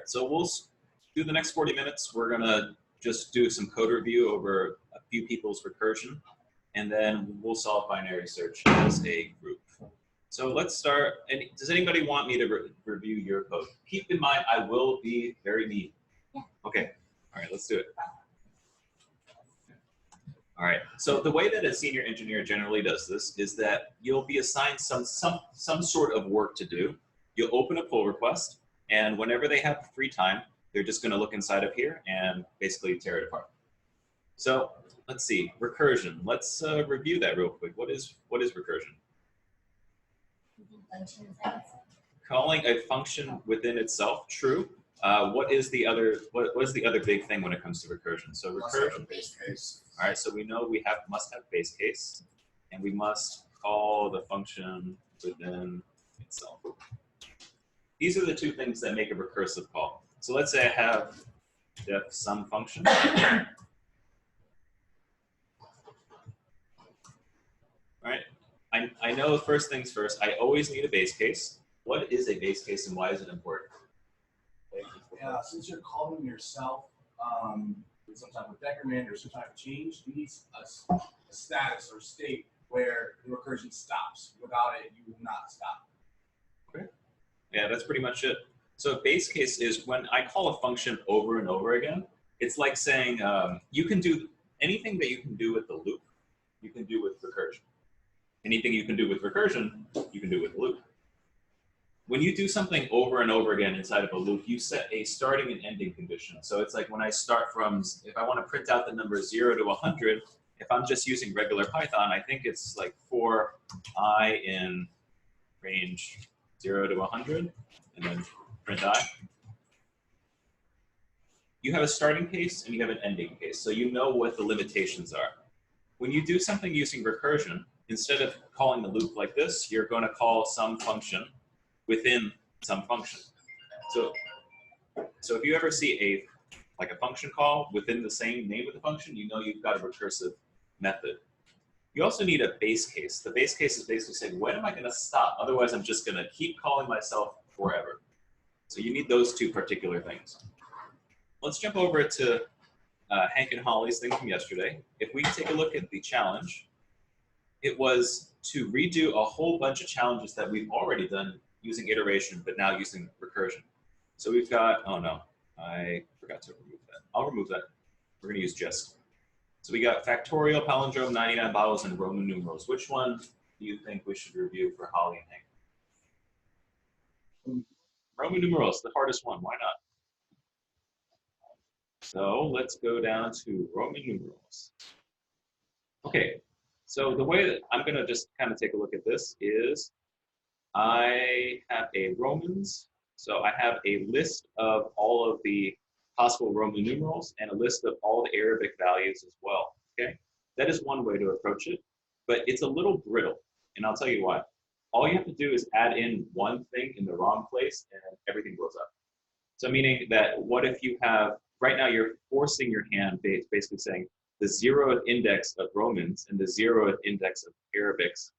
so we'll do the next 40 minutes. We're gonna just do some code review over a few people's recursion, and then we'll solve binary search as a group. So let's start. And does anybody want me to review your code? Keep in mind, I will be very mean. Yeah. Okay. All right, let's do it. All right. So the way that a senior engineer generally does this is that you'll be assigned some sort of work to do. You'll open a pull request, and whenever they have free time, they're just going to look inside of here and basically tear it apart. So let's see, recursion. Let's review that real quick. What is recursion? Calling a function within itself. True. What is the other big thing when it comes to recursion? So recursion. Base case. All right. So we know we must have base case, and we must call the function within itself. These are the two things that make a recursive call. So let's say I have def sum function. All right. I know first things first, I always need a base case. What is a base case and why is it important? Yeah, since you're calling yourself with some type of decrement or some type of change, you need a status or state where the recursion stops. Without it, you will not stop. Okay. Yeah, that's pretty much it. So base case is when I call a function over and over again. It's like saying you can do anything that you can do with the loop, you can do with recursion. Anything you can do with recursion, you can do with the loop. When you do something over and over again inside of a loop, you set a starting and ending condition. So it's like when I start from, if I want to print out the number 0 to 100, if I'm just using regular Python, I think it's like for I in range 0 to 100, and then print I. You have a starting case and you have an ending case, so you know what the limitations are. When you do something using recursion, instead of calling the loop like this, you're going to call some function within some function. So if you ever see a function call within the same name of the function, you know you've got a recursive method. You also need a base case. The base case is basically saying, when am I going to stop? Otherwise, I'm just going to keep calling myself forever. So you need those two particular things. Let's jump over to Hank and Holly's thing from yesterday. If we take a look at the challenge, it was to redo a whole bunch of challenges that we've already done using iteration, but now using recursion. So we've got, oh no, I forgot to remove that. I'll remove that. We're gonna use just. So we got factorial, palindrome, 99 bottles, and Roman numerals. Which one do you think we should review for Holly and Hank? Roman numerals, the hardest one, why not? So let's go down to Roman numerals. Okay, so the way that I'm gonna just kind of take a look at this is I have a Romans, so I have a list of all of the possible Roman numerals and a list of all the Arabic values as well, okay? That is one way to approach it, but it's a little brittle, and I'll tell you why. All you have to do is add in one thing in the wrong place and everything blows up. So meaning that what if you have, right now you're forcing your hand, basically saying the 0th index of Romans and the 0th index of Arabics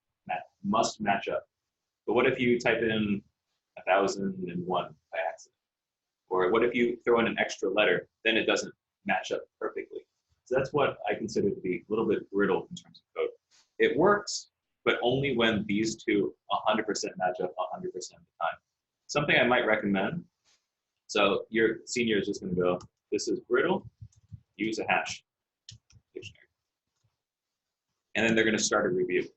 must match up. But what if you type in 1001 by accident? Or what if you throw in an extra letter, then it doesn't match up perfectly? So that's what I consider to be a little bit brittle in terms of code. It works, but only when these two 100% match up 100% of the time. Something I might recommend, so your senior is just gonna go, this is brittle, use a hash dictionary. And then they're gonna start a review.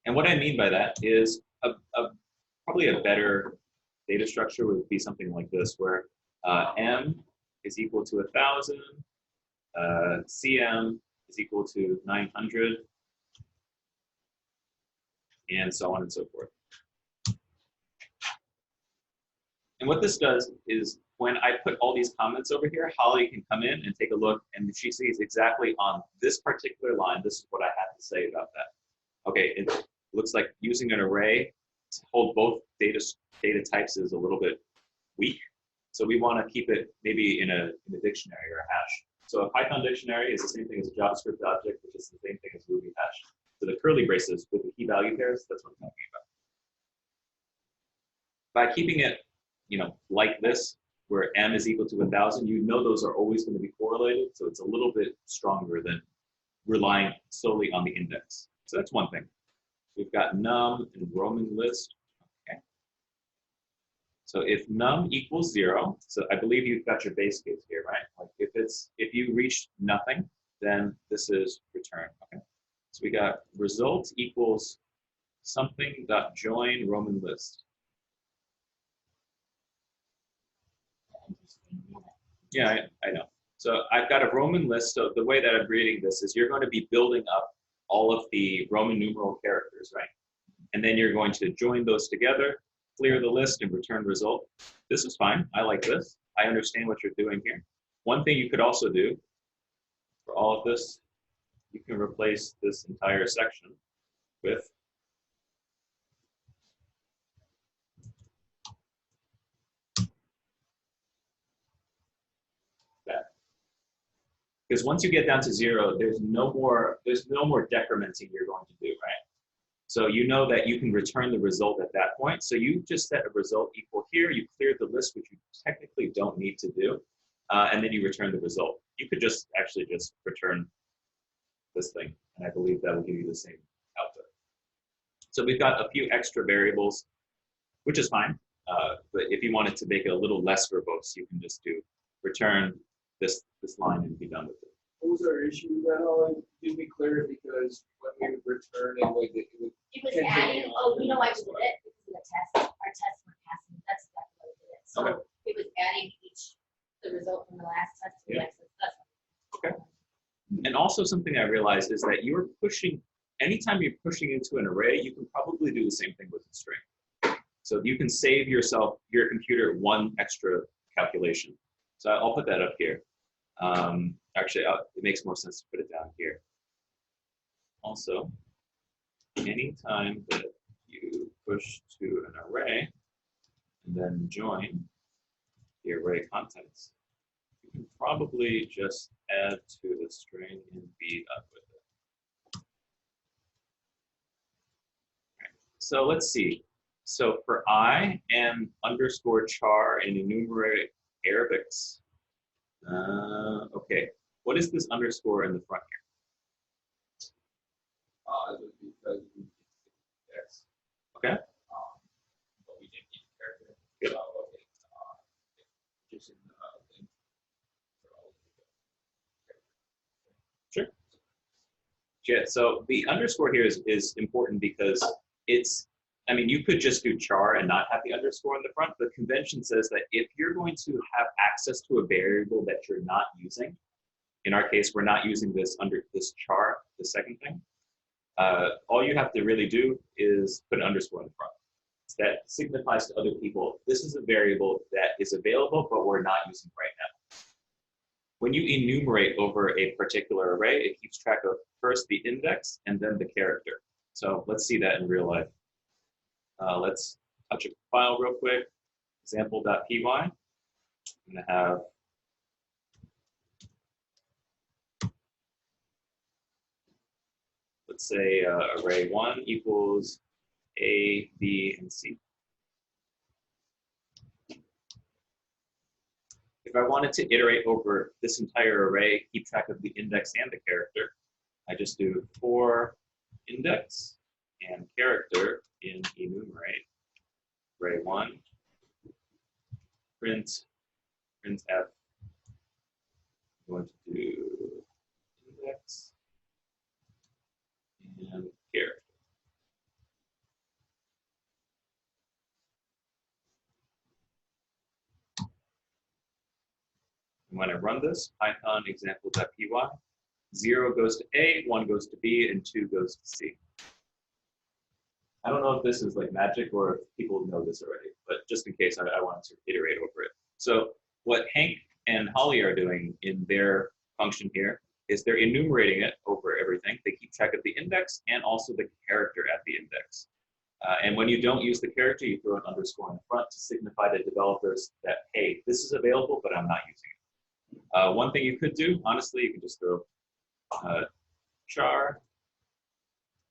And what I mean by that is probably a better data structure would be something like this, where M is equal to 1,000, CM is equal to 900, and so on and so forth. And what this does is when I put all these comments over here, Holly can come in and take a look, and she sees exactly on this particular line, this is what I have to say about that. Okay, it looks like using an array to hold both data types is a little bit weak. So we want to keep it maybe in a dictionary or a hash. So a Python dictionary is the same thing as a JavaScript object, which is the same thing as Ruby hash. So the curly braces with the key value pairs, that's what I'm talking about. By keeping it, like this, where m is equal to 1,000, you know those are always going to be correlated, so it's a little bit stronger than relying solely on the index. So that's one thing. We've got num and Roman list. Okay. So if num equals 0, so I believe you've got your base case here, right? Like if you reach nothing, then this is return. Okay. So we got result equals something dot join Roman list. Yeah, I know. So I've got a Roman list. So the way that I'm reading this is you're going to be building up all of the Roman numeral characters, right? And then you're going to join those together, clear the list, and return result. This is fine. I like this. I understand what you're doing here. One thing you could also do for all of this, you can replace this entire section with that. Because once you get down to 0, there's no more decrementing you're going to do, right? So you know that you can return the result at that point. So you just set a result equal here. You cleared the list, which you technically don't need to do, and then you return the result. You could just actually just return this thing, and I believe that will give you the same output. So we've got a few extra variables, which is fine. But if you wanted to make it a little less verbose, you can just do return this line and be done with it. What was our issue with that, Holly? Did we clear it because when we would return it, like it would was adding, oh, you know why we did it? Because of the test. Our tests were passing. That's exactly why we did it. So Okay. it was adding the result from the last test to the Yeah. next test. Okay. And also something I realized is that you're pushing, anytime you're pushing into an array, you can probably do the same thing with a string. So you can save your computer one extra calculation. So I'll put that up here. Actually, it makes more sense to put it down here. Also, anytime that you push to an array and then join the array contents, you can probably just add to the string and be done with it. Okay. So let's see. So for I and underscore char and enumerate Arabics, okay, what is this underscore in the front here? it was because we did index. Okay. But we didn't need character. Good. So just in the thing. Sure. Yeah, so the underscore here is important because it's, I mean, you could just do char and not have the underscore in the front. The convention says that if you're going to have access to a variable that you're not using, in our case, we're not using this char, the second thing, all you have to really do is put an underscore in the front. That signifies to other people, this is a variable that is available, but we're not using right now. When you enumerate over a particular array, it keeps track of first the index and then the character. So let's see that in real life. Let's touch a file real quick, example.py. I'm going to have let's say array 1 equals A, B, and C. If I wanted to iterate over this entire array, keep track of the index and the character, I just do for index and character in enumerate, array 1, printf. I'm going to do index and character. And when I run this, Python example.py, 0 goes to A, 1 goes to B, and 2 goes to C. I don't know if this is like magic or if people know this already, but just in case I wanted to iterate over it. So what Hank and Holly are doing in their function here is they're enumerating it over everything. They keep track of the index and also the character at the index. And when you don't use the character, you throw an underscore in the front to signify to developers that, hey, this is available, but I'm not using it. One thing you could do, honestly, you can just throw char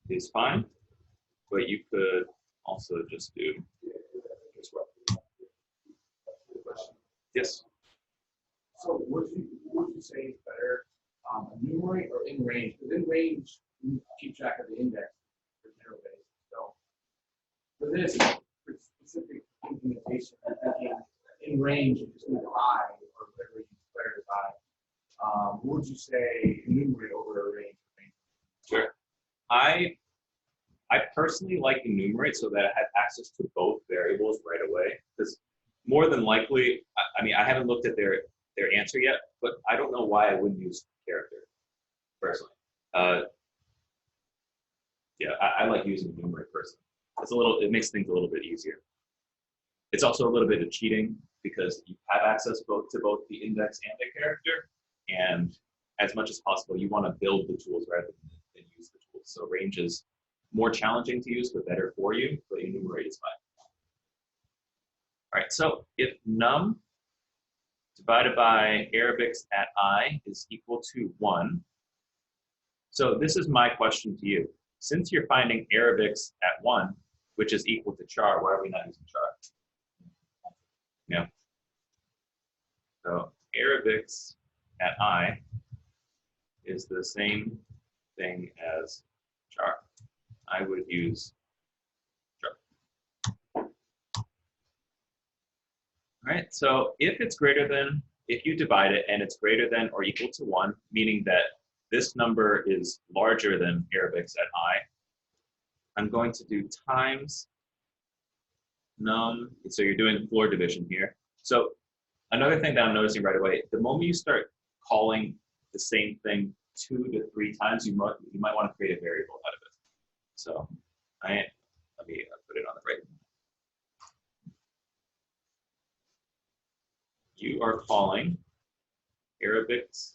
is fine, but you could also just do Yes. So what would you say is better, enumerate or in range? Because in range, you keep track of the index for general base. So for this for specific implementation, I'm thinking in range, you just need I or whatever you declare as I. What would you say enumerate over a range? Sure. I personally like enumerate so that I have access to both variables right away, because more than likely, I mean, I haven't looked at their answer yet, but I don't know why I wouldn't use character personally. Yeah, I like using enumerate personally. It makes things a little bit easier. It's also a little bit of cheating because you have access to both the index and the character, and as much as possible, you want to build the tools rather than use the tools. So range is more challenging to use, but better for you, but enumerate is fine. All right, so if num divided by Arabics at I is equal to 1, so this is my question to you. Since you're finding Arabics at 1, which is equal to char, why are we not using char? Yeah. So Arabics at I is the same thing as char. I would use char. All right, so if you divide it and it's greater than or equal to 1, meaning that this number is larger than Arabics at I, I'm going to do times num, so you're doing floor division here. So another thing that I'm noticing right away, the moment you start calling the same thing 2 to 3 times, you might want to create a variable out of it. So let me put it on the right. You are calling Arabics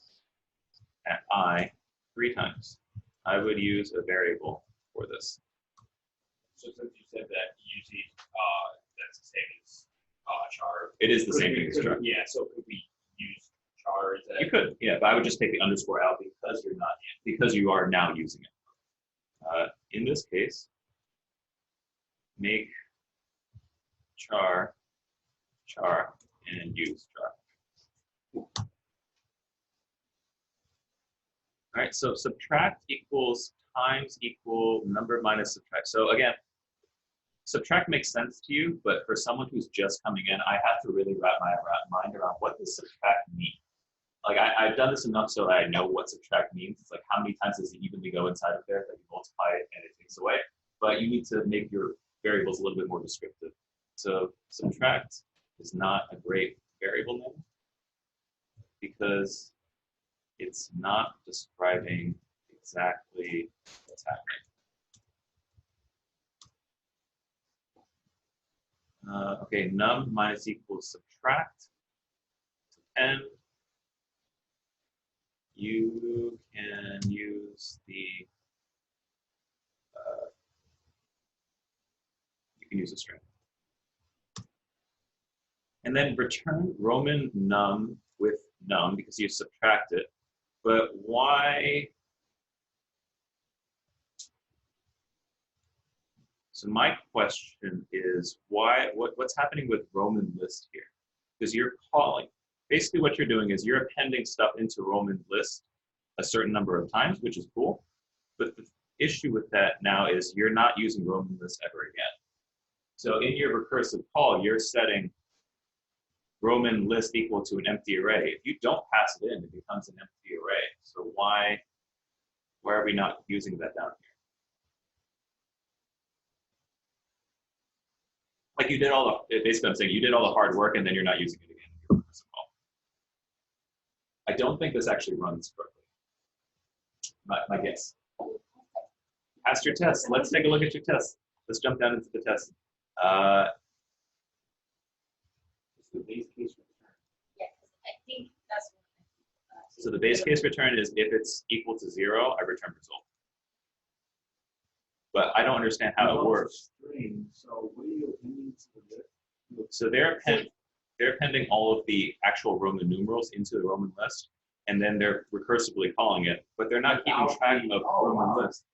at I 3 times. I would use a variable for this. So since you said that usually that's the same as char. It is the same thing as char. Yeah, so could we use char as that? You could, yeah, but I would just take the underscore out because you are now using it. In this case, make char and use char. All right, so subtract equals times equal number minus subtract. So again, subtract makes sense to you, but for someone who's just coming in, I have to really wrap my mind around what does subtract mean. Like I've done this enough so that I know what subtract means. It's like how many times does it evenly go inside of there that you multiply it and it takes away. But you need to make your variables a little bit more descriptive. So subtract is not a great variable name because it's not describing exactly what's happening. Okay, num minus equals subtract. And you can use the a string. And then return Roman num with num because you subtract it. But why? So my question is what's happening with Roman list here? Because you're calling, basically what you're doing is you're appending stuff into Roman list a certain number of times, which is cool. But the issue with that now is you're not using Roman list ever again. So in your recursive call, you're setting Roman list equal to an empty array. If you don't pass it in, it becomes an empty array. So why are we not using that down here? Like you did basically I'm saying you did all the hard work and then you're not using it again in your recursive call. I don't think this actually runs correctly. My guess. Pass your test. Let's take a look at your test. Let's jump down into the test. The base case return. Yes, I think that's what. So the base case return is if it's equal to 0, I return result. But I don't understand how it works. String, so what are you appending to this? So they're appending all of the actual Roman numerals into the Roman list, and then they're recursively calling it, but they're not keeping track of Roman list.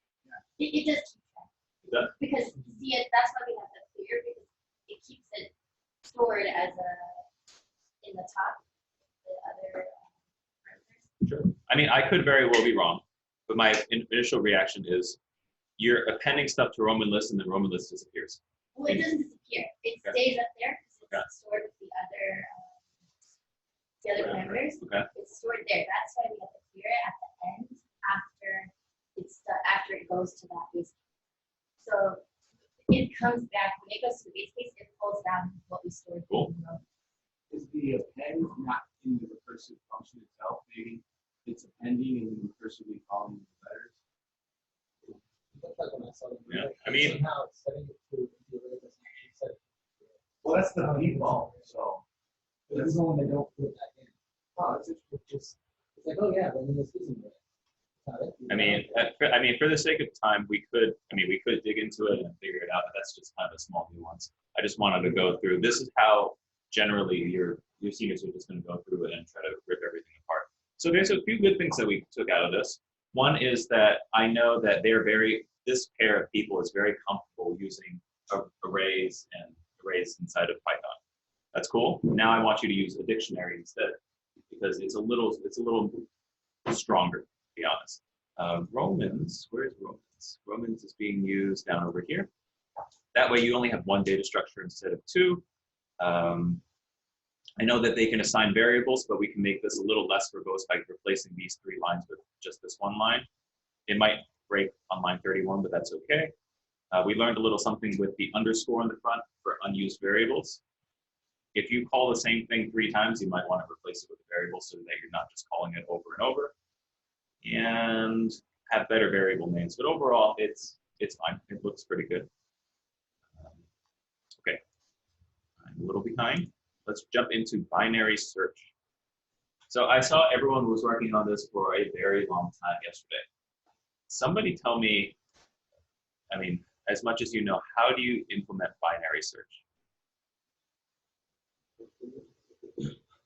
It does keep track. It does? Because see, that's why we have that clear, because it keeps it stored as in the top, the other parameters. Sure. I mean, I could very well be wrong, but my initial reaction is you're appending stuff to Roman list and the Roman list disappears. Well, it doesn't disappear. It Okay. stays up there because it's Okay. stored with the other parameters. Okay. It's stored there. That's why we have to clear it at the end after it goes to that base case. So it comes back when it goes to the base case. It pulls down what we stored. Cool. In the row. Is the append not in the recursive function itself? Maybe it's appending and then recursively calling the letters. Yeah. I mean, somehow it's setting it to the array that's actually set. Well, that's the default. So But even when they don't put it back in, oh, it's it's like, oh yeah, then this isn't right. I mean, for the sake of time, we could dig into it and figure it out, but that's just kind of a small nuance. I just wanted to go through. This is how generally your seniors are just going to go through it and try to rip everything apart. So there's a few good things that we took out of this. One is that I know that this pair of people is very comfortable using arrays inside of Python. That's cool. Now I want you to use a dictionary instead because it's a little stronger, to be honest. Romans, where's Romans? Romans is being used down over here. That way you only have one data structure instead of two. I know that they can assign variables, but we can make this a little less verbose by replacing these 3 lines with just this 1 line. It might break on line 31, but that's okay. We learned a little something with the underscore in the front for unused variables. If you call the same thing 3 times, you might want to replace it with a variable so that you're not just calling it over and over. And have better variable names. But overall, it's fine. It looks pretty good. Okay, I'm a little behind. Let's jump into binary search. So I saw everyone was working on this for a very long time yesterday. Somebody tell me, I mean, as much as you know, how do you implement binary search?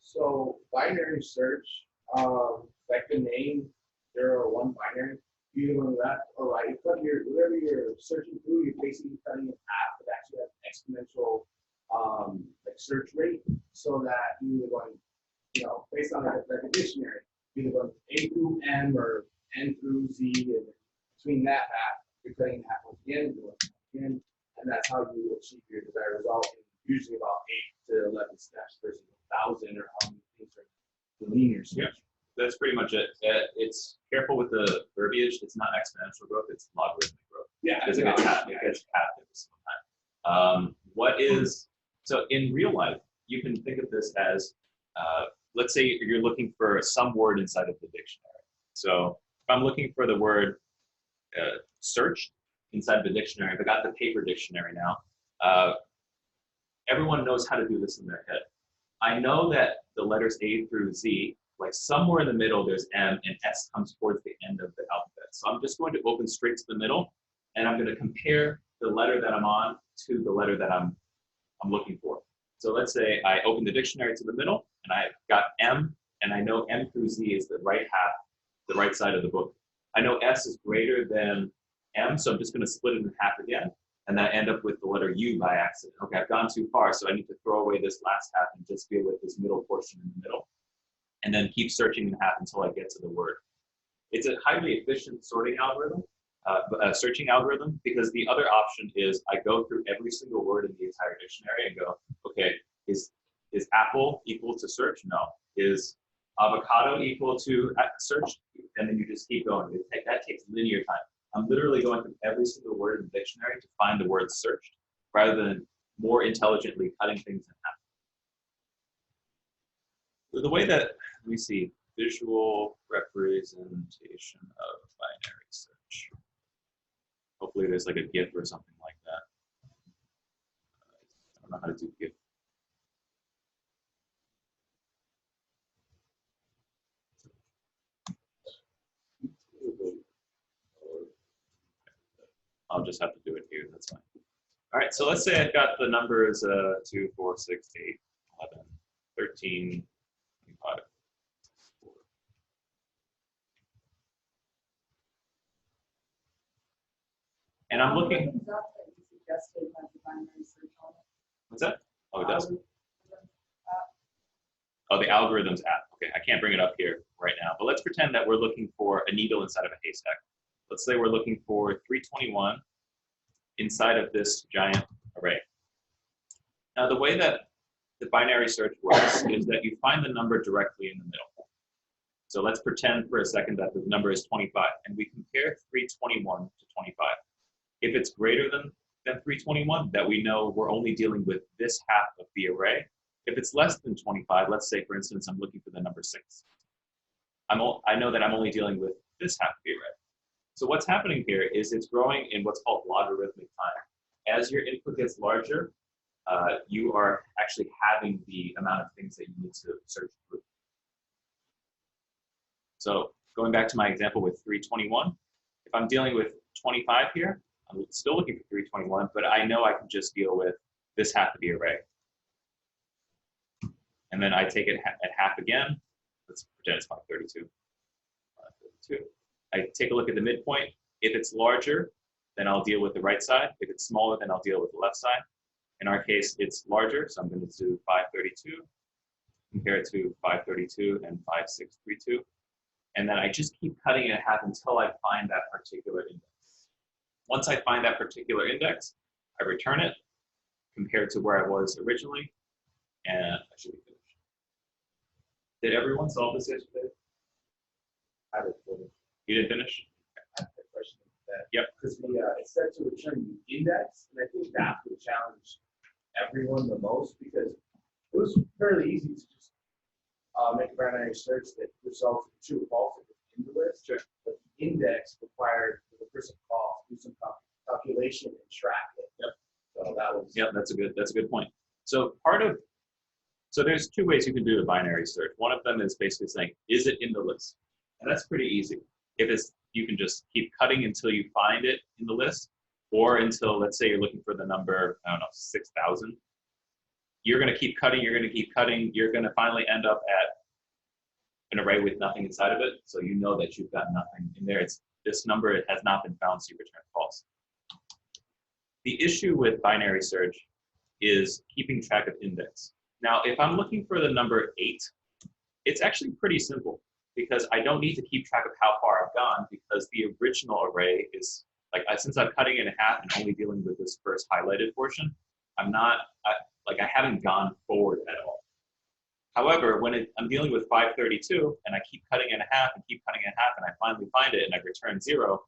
So binary search, like the name 0 or 1 binary, you either on left or right. You put whatever you're searching through, you're basically cutting in half, but actually have exponential like search rate, so that you either going, based on like a dictionary, you're either going A through M or N through Z, and between that half, you're cutting half once again, and that's how you achieve your desired result in usually about 8 to 11 steps versus 1,000 or how many things are the linear search. Yeah. That's pretty much it. It's careful with the verbiage. It's not exponential growth, it's logarithmic growth. Yeah, Because it gets capped every single time. So in real life, you can think of this as, let's say you're looking for some word inside of the dictionary. So if I'm looking for the word search inside the dictionary, if I got the paper dictionary now, everyone knows how to do this in their head. I know that the letters A through Z, like somewhere in the middle, there's M, and S comes towards the end of the alphabet. So I'm just going to open straight to the middle, and I'm going to compare the letter that I'm on to the letter that I'm looking for. So let's say I open the dictionary to the middle, and I've got M, and I know M through Z is the right half, the right side of the book. I know S is greater than M, so I'm just going to split it in half again, and then I end up with the letter U by accident. Okay, I've gone too far, so I need to throw away this last half and just deal with this middle portion in the middle, and then keep searching in half until I get to the word. It's a highly efficient sorting algorithm, searching algorithm, because the other option is I go through every single word in the entire dictionary and go, okay, is apple equal to search? No. Is avocado equal to search? And then you just keep going. That takes linear time. I'm literally going through every single word in the dictionary to find the word searched, rather than more intelligently cutting things in half. The way that we see visual representation of binary search. Hopefully there's like a GIF or something like that. I don't know how to do GIF. I'll just have to do it here, that's fine. All right, so let's say I've got the numbers 2, 4, 6, 8, 11, 13, 25. And I'm looking. What's that? Oh, it does. Oh, the algorithm's app. Okay, I can't bring it up here right now, but let's pretend that we're looking for a needle inside of a haystack. Let's say we're looking for 321 inside of this giant array. Now, the way that the binary search works is that you find the number directly in the middle. So let's pretend for a second that the number is 25, and we compare 321 to 25. If it's greater than 321, that we know we're only dealing with this half of the array. If it's less than 25, let's say, for instance, I'm looking for the number 6. I know that I'm only dealing with this half of the array. So what's happening here is it's growing in what's called logarithmic time. As your input gets larger, you are actually having the amount of things that you need to search through. So going back to my example with 321, if I'm dealing with 25 here, I'm still looking for 321, but I know I can just deal with this half of the array. And then I take it at half again. Let's pretend it's 532. 532. I take a look at the midpoint. If it's larger, then I'll deal with the right side. If it's smaller, then I'll deal with the left side. In our case, it's larger, so I'm going to do 532, compare it to 532 and 5632. And then I just keep cutting it in half until I find that particular index. Once I find that particular index, I return it, compare it to where I was originally, and I should be finished. Did everyone solve this yesterday? I did finish. You didn't finish? I have a question with that. Yep. Because it said to return the index, and I think that would challenge everyone the most because it was fairly easy to just make a binary search that results in true or false in the list. Sure. But the index required the person call to do some calculation and track it. Yep. So that was. Yep, that's a good point. So so there's two ways you can do a binary search. One of them is basically saying, is it in the list? And that's pretty easy. You can just keep cutting until you find it in the list, or until, let's say you're looking for the number, I don't know, 6,000. You're going to keep cutting, you're going to keep cutting, you're going to finally end up at an array with nothing inside of it, so you know that you've got nothing in there. This number has not been found, so you return false. The issue with binary search is keeping track of index. Now, if I'm looking for the number 8, it's actually pretty simple because I don't need to keep track of how far I've gone because the original array is, since I'm cutting it in half and only dealing with this first highlighted portion, I haven't gone forward at all. However, when I'm dealing with 532 and I keep cutting it in half and keep cutting it in half and I finally find it and I return 0,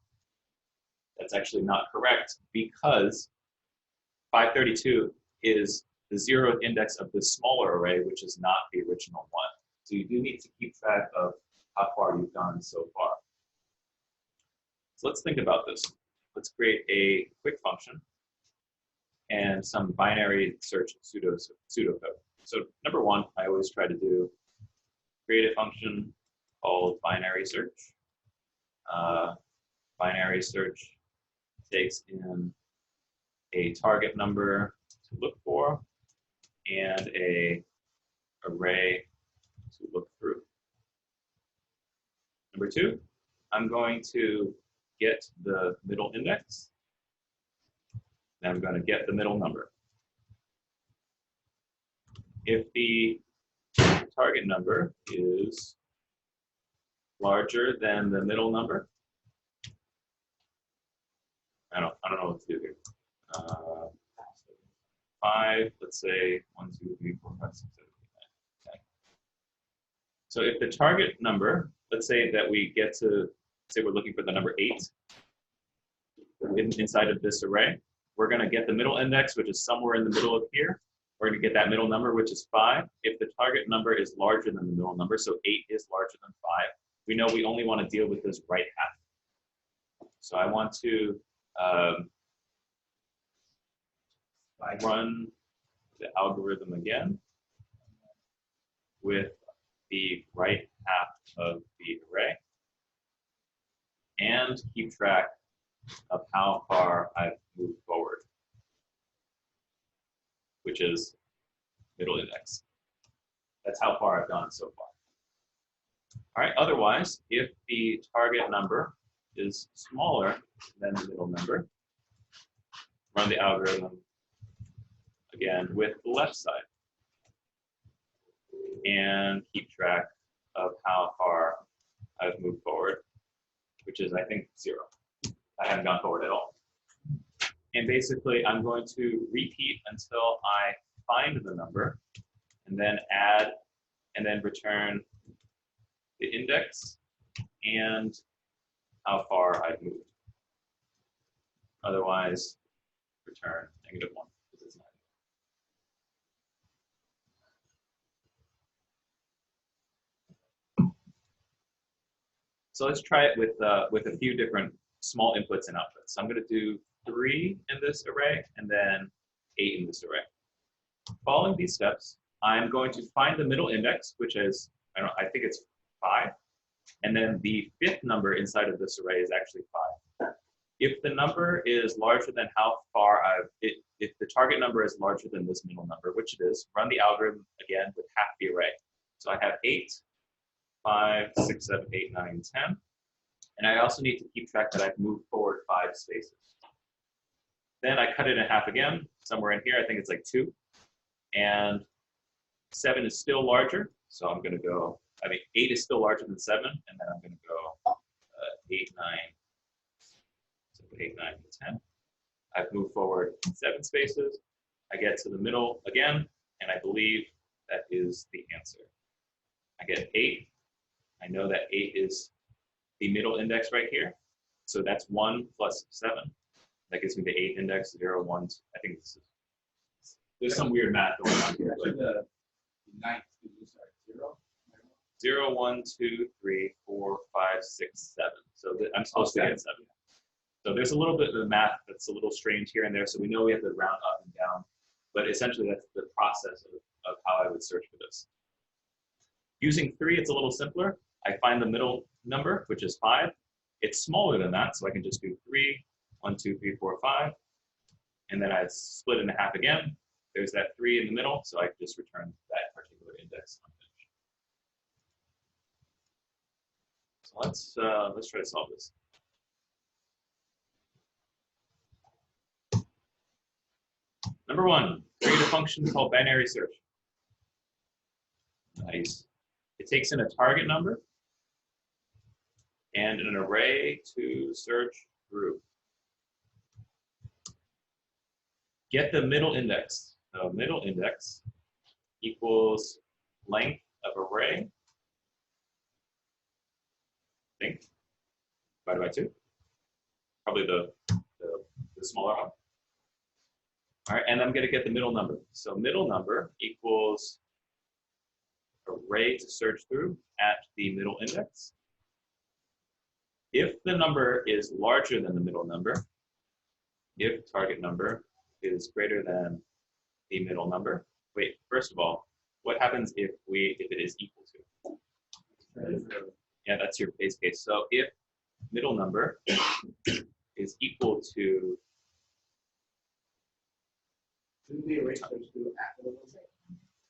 that's actually not correct because 532 is the 0th index of the smaller array, which is not the original one. So you do need to keep track of how far you've gone so far. So let's think about this. Let's create a quick function and some binary search pseudocode. So number one, I always try to create a function called binary search. Binary search takes in a target number to look for and a array to look through. Number two, I'm going to get the middle index. Then I'm going to get the middle number. If the target number is larger than the middle number, I don't know what to do here. 5, let's say 1, 2, 3, 4, 5, 6, 7, 8, 9. Okay. So if the target number, let's say that we get to, say we're looking for the number 8 inside of this array, we're going to get the middle index, which is somewhere in the middle of here. We're going to get that middle number, which is 5. If the target number is larger than the middle number, so 8 is larger than 5, we know we only want to deal with this right half. So I want to run the algorithm again with the right half of the array and keep track of how far I've moved forward, which is middle index. That's how far I've gone so far. All right, otherwise, if the target number is smaller than the middle number, run the algorithm again with the left side. and keep track of how far I've moved forward, which is, I think, 0. I haven't gone forward at all. And basically, I'm going to repeat until I find the number, and then add, and then return the index and how far I've moved. Otherwise, return -1 because it's not. So let's try it with a few different small inputs and outputs. So I'm going to do 3 in this array and then 8 in this array. Following these steps, I'm going to find the middle index, which is, I think it's 5. And then the 5th number inside of this array is actually 5. If the number is larger than how far if the target number is larger than this middle number, which it is, run the algorithm again with half the array. So I have 8, 5, 6, 7, 8, 9, 10. And I also need to keep track that I've moved forward 5 spaces. Then I cut it in half again, somewhere in here, I think it's like 2. And 7 is still larger, so I'm gonna go, 8 is still larger than 7, and then I'm gonna go 8, 9, so 8, 9, 10. I've moved forward 7 spaces. I get to the middle again, and I believe that is the answer. I get 8. I know that 8 is the middle index right here. So that's 1 plus 7. That gives me the 8 index, 0, 1, 2. I think this is, there's some weird math going on here. Actually, the 9th, sorry, 0? 0, 1, 2, 3, 4, 5, 6, 7. So I'm supposed to get 7. So there's a little bit of math that's a little strange here and there. So we know we have to round up and down. But essentially, that's the process of how I would search for this. Using 3, it's a little simpler. I find the middle number, which is 5. It's smaller than that, so I can just do 3, 1, 2, 3, 4, 5. And then I split it in half again. There's that 3 in the middle, so I can just return that particular index unfinished. So let's try to solve this. Number 1, create a function called binary search. Nice. It takes in a target number and an array to search through. Get the middle index. So middle index equals length of array, I think, divided by 2. Probably the smaller one. All right, and I'm going to get the middle number. So middle number equals array to search through at the middle index. If the number is larger than the middle number, if target number is greater than the middle number. Wait, first of all, what happens if it is equal to? Yeah, that's your base case. So if middle number is equal to,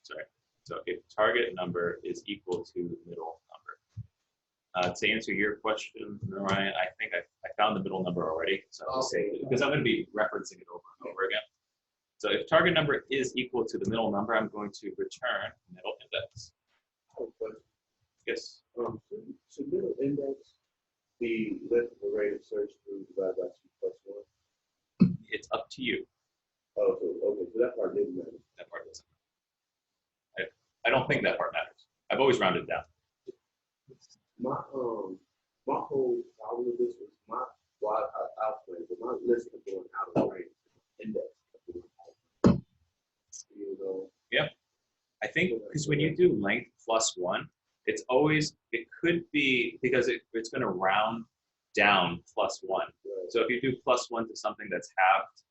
sorry, so if target number is equal to middle number. To answer your question, Ryan, I think I found the middle number already, so I'll just say, because I'm going to be referencing it over and over again. So if target number is equal to the middle number, I'm going to return middle index. Yes. So middle index, the length of array to search through divided by 2 plus 1. It's up to you. Oh, so, okay, so that part didn't matter. That part doesn't. I don't think that part matters. I've always rounded down. My whole problem with this was I'll explain, but my list of going out of range index. You know. Yep. I think because when you do length plus 1, it's always, it could be because it's going to round down plus 1. Right. So if you do plus 1 to something that's halved,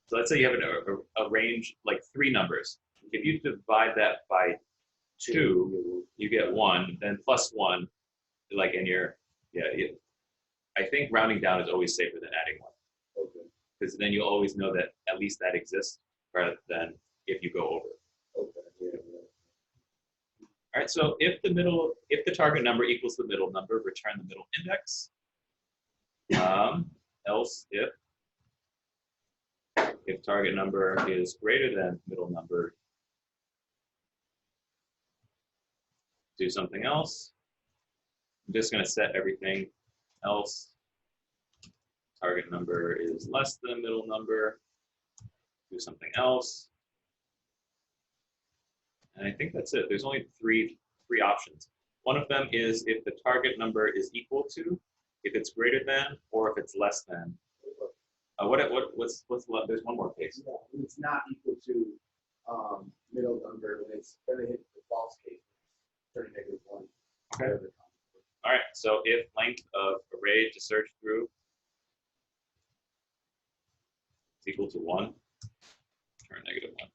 so let's say you have a range like 3 numbers. If you divide that by 2, you get 1, then plus 1, like in your, I think rounding down is always safer than adding 1. Okay. Because then you'll always know that at least that exists rather than if you go over. Okay. Yeah. All right, so if the target number equals the middle number, return the middle index. Else if target number is greater than middle number, do something else. I'm just going to set everything else. Target number is less than middle number. Do something else. And I think that's it. There's only three options. One of them is if the target number is equal to, if it's greater than, or if it's less than. There's one more case. Yeah, when it's not equal to middle number, when it's going to hit the false case, turning -1. Okay. All right. So if length of array to search through is equal to 1, turn -1.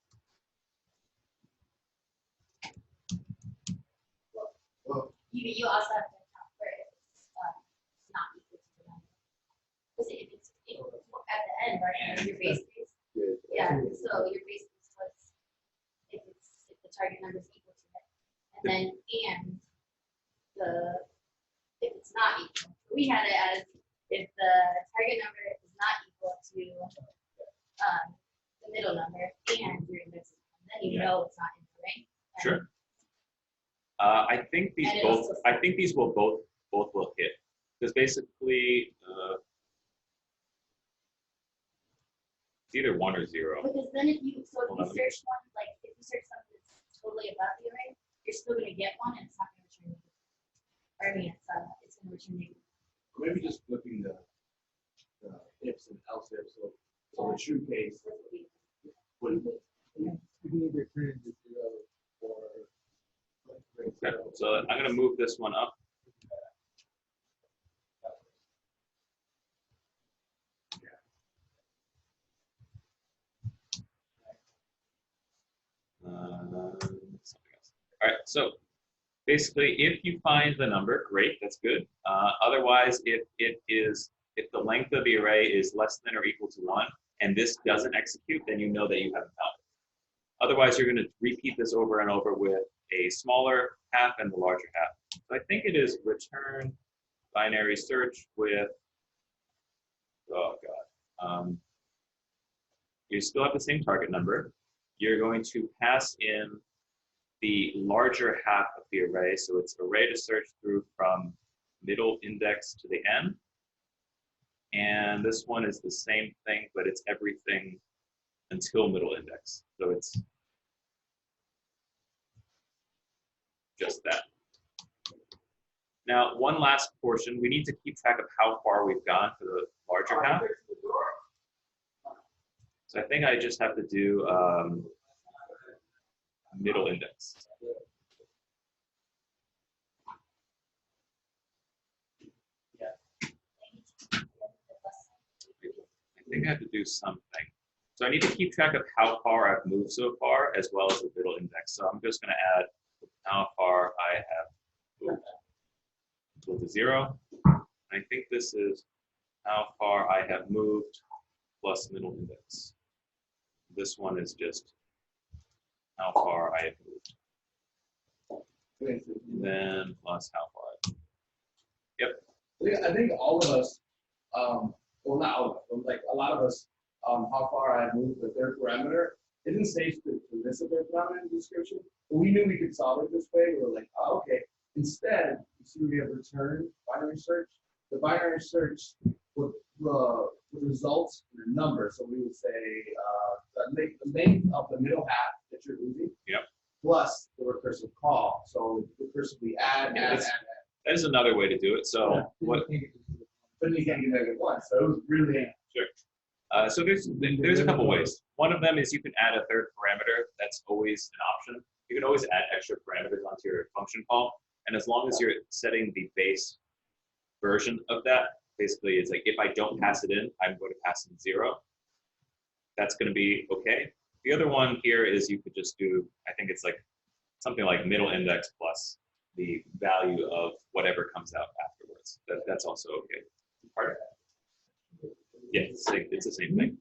Well, You also have to account for if it's not equal to the number. Because if it's equal at the end, right, your base case. Yeah, so your base case was if the target number is equal to it. And then if it's not equal. We had it as if the target number is not equal to the middle number and your index, then you know it's not in the range. Sure. I think these will both will hit, because basically it's either 1 or 0. Because then if you search one, like if you search something that's totally above the array, you're still going to get 1 and it's not going to return negative. Or I mean, it's going to return negative. maybe just flipping the ifs and else ifs. So the true case would You can either turn it to 0 or. Okay. So I'm going to move this one up. Something else. All right. So basically, if you find the number, great, that's good. Otherwise, if the length of the array is less than or equal to 1, and this doesn't execute, then you know that you haven't found it. Otherwise, you're going to repeat this over and over with a smaller half and the larger half. So I think it is return binary search with, oh God. You still have the same target number. You're going to pass in the larger half of the array. So it's array to search through from middle index to the end. And this one is the same thing, but it's everything until middle index. So it's just that. Now, one last portion. We need to keep track of how far we've gone for the larger half. So I think I just have to do middle index. I think I have to do something. So I need to keep track of how far I've moved so far, as well as the middle index. So I'm just going to add how far I have moved equal to 0. I think this is how far I have moved plus middle index. This one is just how far I have moved. And then plus how far I have moved. Yep. I think all of us, well, not all of us, but like a lot of us, how far I moved the third parameter. It didn't say to list the third parameter in the description, but we knew we could solve it this way. We were like, oh, okay. Instead, you see we have return binary search. The binary search would result in a number. So we would say the length of the middle half that you're losing. Yep. Plus the recursive call. So recursively add. That is another way to do it. So what? But you can't get -1. So it was really Sure. So there's a couple ways. One of them is you can add a third parameter. That's always an option. You can always add extra parameters onto your function call. And as long as you're setting the base version of that, basically it's like if I don't pass it in, I'm going to pass in 0. That's going to be okay. The other one here is you could just do, I think it's like something like middle index plus the value of whatever comes out afterwards. That's also okay. Pardon? Yeah, it's the same thing.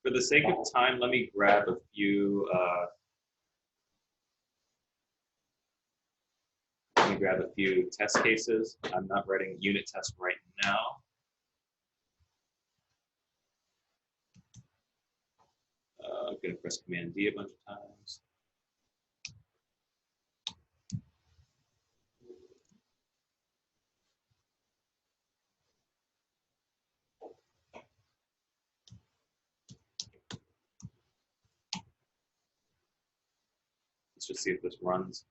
For the sake of time, let me grab a few. Test cases. I'm not writing unit tests right now. I'm going to press Command D a bunch of times. Let's just see if this runs.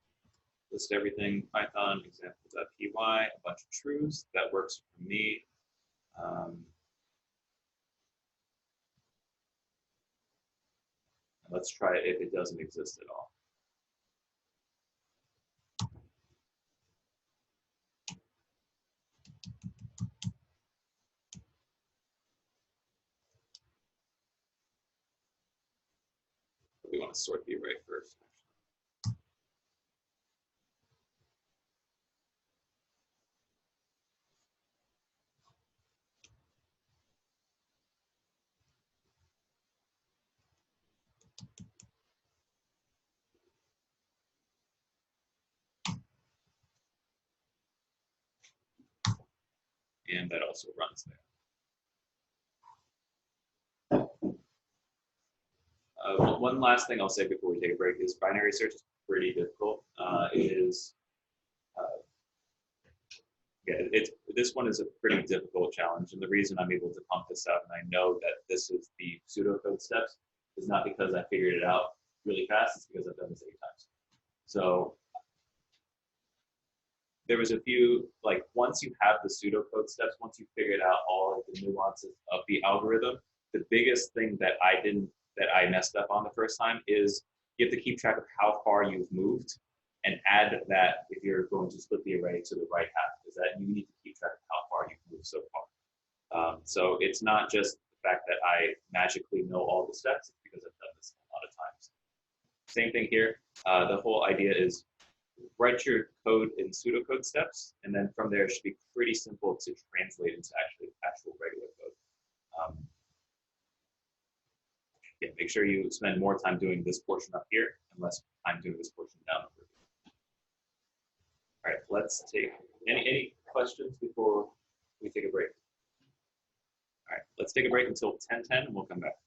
List everything, Python, example.py, a bunch of truths. That works for me. Let's try it if it doesn't exist at all. We want to sort the array first. And that also runs there. One last thing I'll say before we take a break is binary search is pretty difficult. This one is a pretty difficult challenge, and the reason I'm able to pump this out and I know that this is the pseudocode steps is not because I figured it out really fast, it's because I've done this 8 times. So there was a few, like once you have the pseudocode steps, once you figured out all of the nuances of the algorithm, the biggest thing that I messed up on the first time is you have to keep track of how far you've moved and add that if you're going to split the array to the right half, is that you need to keep track of how far you've moved so far. So it's not just the fact that I magically know all the steps, it's because I've done this a lot of times. Same thing here. The whole idea is write your code in pseudocode steps, and then from there it should be pretty simple to translate into actual regular code. Yeah, make sure you spend more time doing this portion up here and less time doing this portion down over here. All right, let's take any questions before we take a break? All right, let's take a break until 10:10 and we'll come back.